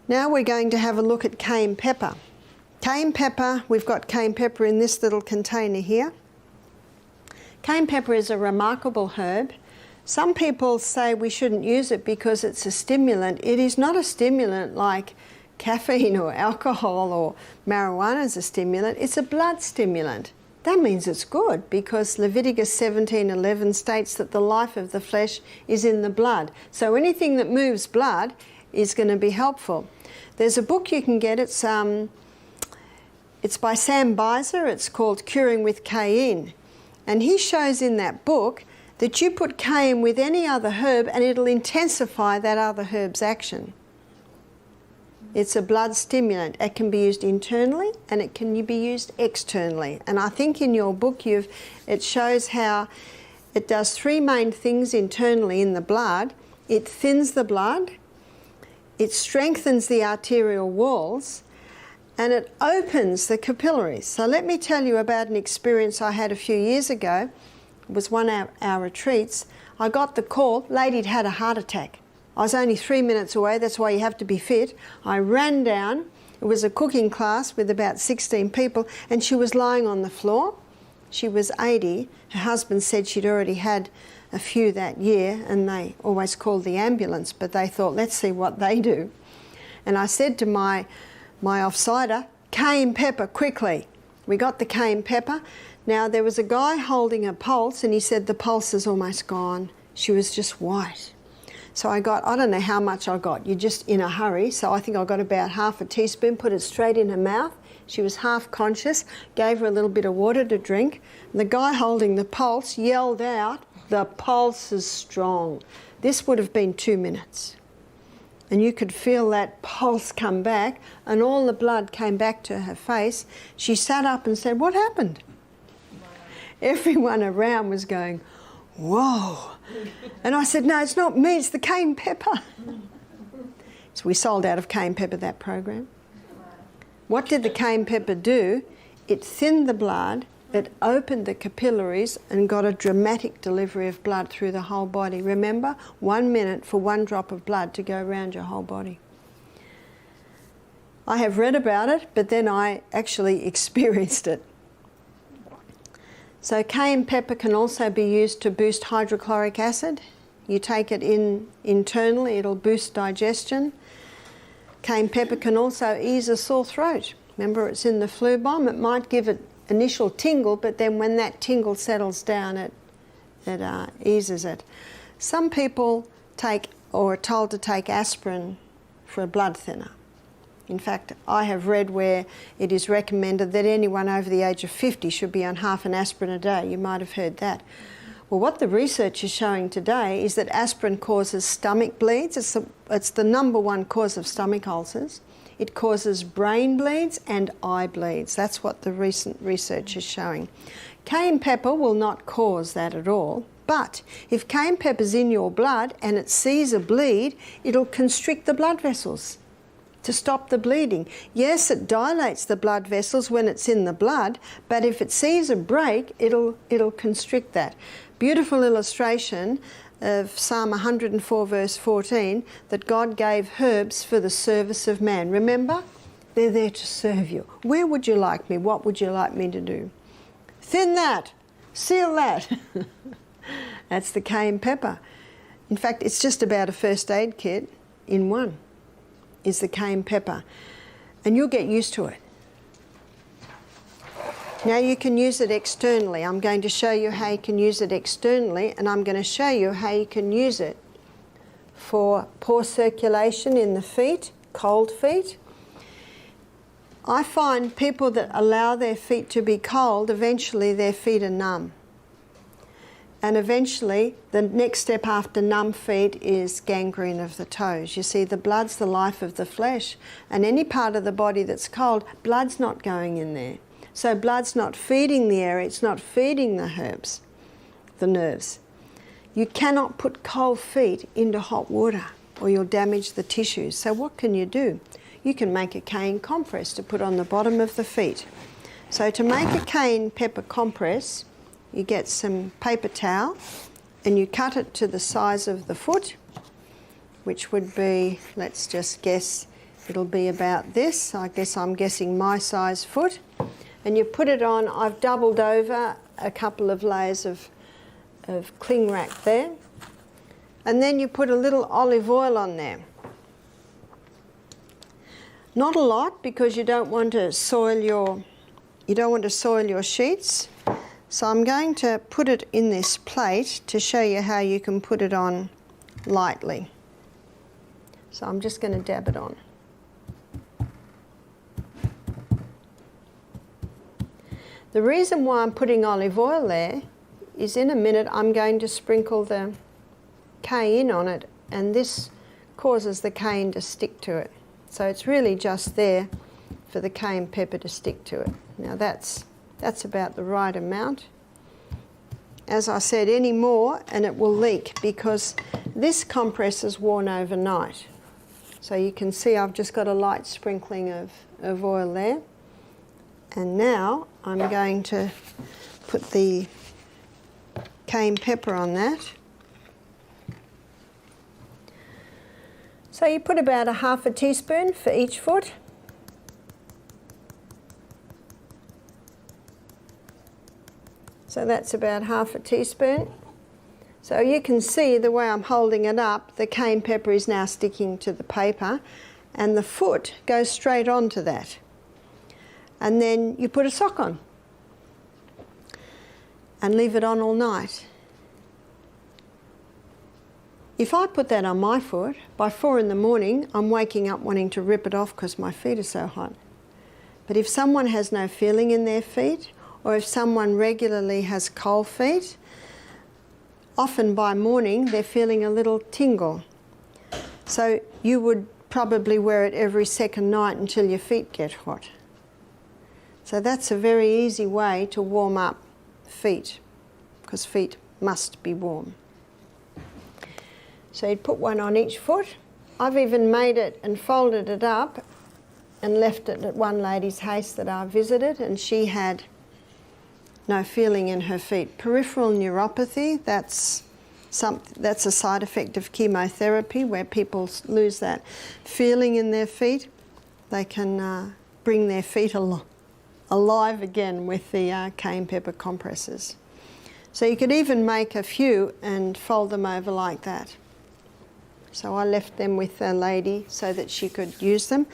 Now we're going to have a look at cayenne pepper. Cayenne pepper, we've got cayenne pepper in this little container here. Cayenne pepper is a remarkable herb. Some people say we shouldn't use it because it's a stimulant. It is not a stimulant like caffeine or alcohol or marijuana is a stimulant. It's a blood stimulant. That means it's good because Leviticus 17:11 states that the life of the flesh is in the blood. So anything that moves blood is going to be helpful. There's a book you can get. It's by Sam Beiser. It's called Curing with Cayenne. And he shows in that book that you put cayenne with any other herb and it'll intensify that other herb's action. It's a blood stimulant. It can be used internally and it can be used externally. And I think in your book it shows how it does three main things internally in the blood. It thins the blood, it strengthens the arterial walls, and it opens the capillaries. So let me tell you about an experience I had a few years ago. It was one of our retreats. I got the call, lady'd had a heart attack. I was only 3 minutes away, that's why you have to be fit. I ran down, it was a cooking class with about 16 people, and she was lying on the floor. She was 80. Her husband said she'd already had a few that year, and they always called the ambulance, but they thought, let's see what they do. And I said to my offsider, cayenne pepper, quickly. We got the cayenne pepper. Now, there was a guy holding a pulse, and he said, the pulse is almost gone. She was just white. So I don't know how much I got. You're just in a hurry. So I think I got about half a teaspoon, put it straight in her mouth. She was half conscious, gave her a little bit of water to drink. And the guy holding the pulse yelled out, the pulse is strong. This would have been 2 minutes. And you could feel that pulse come back and all the blood came back to her face. She sat up and said, what happened? Everyone around was going, whoa. And I said, no, it's not me, it's the cayenne pepper. So we sold out of cayenne pepper that program. What did the cayenne pepper do? It thinned the blood, it opened the capillaries and got a dramatic delivery of blood through the whole body. Remember, 1 minute for 1 drop of blood to go around your whole body. I have read about it, but then I actually experienced it. So cayenne pepper can also be used to boost hydrochloric acid. You take it in internally, it'll boost digestion. Cayenne pepper can also ease a sore throat. Remember, it's in the flu bomb. It might give it initial tingle, but then when that tingle settles down, it eases it. Some people take or are told to take aspirin for a blood thinner. In fact, I have read where it is recommended that anyone over the age of 50 should be on half an aspirin a day. You might have heard that. Well, what the research is showing today is that aspirin causes stomach bleeds. It's the #1 cause of stomach ulcers. It causes brain bleeds and eye bleeds. That's what the recent research is showing. Cayenne pepper will not cause that at all. But if cayenne pepper's in your blood and it sees a bleed, it'll constrict the blood vessels to stop the bleeding. Yes, it dilates the blood vessels when it's in the blood, but if it sees a break, it'll constrict that. Beautiful illustration of Psalm 104 verse 14, that God gave herbs for the service of man. Remember? They're there to serve you. Where would you like me? What would you like me to do? Thin that. Seal that. That's the cayenne pepper. In fact, it's just about a first aid kit in one, is the cayenne pepper. And you'll get used to it. Now you can use it externally. I'm going to show you how you can use it externally, and I'm going to show you how you can use it for poor circulation in the feet, cold feet. I find people that allow their feet to be cold, eventually their feet are numb. And eventually, the next step after numb feet is gangrene of the toes. You see, the blood's the life of the flesh, and any part of the body that's cold, blood's not going in there. So blood's not feeding the area, it's not feeding the herbs, the nerves. You cannot put cold feet into hot water or you'll damage the tissues. So what can you do? You can make a cayenne compress to put on the bottom of the feet. So to make a cayenne pepper compress, you get some paper towel and you cut it to the size of the foot, which would be, let's just guess, It'll be about this. I guess I'm guessing my size foot. And you put it on. I've doubled over a couple of layers of cling wrap there. And then you put a little olive oil on there. Not a lot, because you don't want to soil your sheets. So I'm going to put it in this plate to show you how you can put it on lightly. So I'm just going to dab it on. The reason why I'm putting olive oil there is in a minute I'm going to sprinkle the cayenne on it, and this causes the cayenne to stick to it. So it's really just there for the cayenne pepper to stick to it. Now that's about the right amount. As I said, any more and it will leak, because this compress is worn overnight. So you can see I've just got a light sprinkling of oil there. And now I'm going to put the cayenne pepper on that. So you put about a half a teaspoon for each foot. So that's about half a teaspoon. So you can see the way I'm holding it up, the cayenne pepper is now sticking to the paper, and the foot goes straight onto that. And then you put a sock on and leave it on all night. If I put that on my foot, by 4 in the morning, I'm waking up wanting to rip it off because my feet are so hot. But if someone has no feeling in their feet, or if someone regularly has cold feet, often by morning they're feeling a little tingle. So you would probably wear it every second night until your feet get hot. So that's a very easy way to warm up feet, because feet must be warm. So you'd put one on each foot. I've even made it and folded it up and left it at one lady's house that I visited, and she had no feeling in her feet. Peripheral neuropathy, that's a side effect of chemotherapy, where people lose that feeling in their feet. They can bring their feet alive again with the cayenne pepper compresses. So you could even make a few and fold them over like that. So I left them with a lady so that she could use them.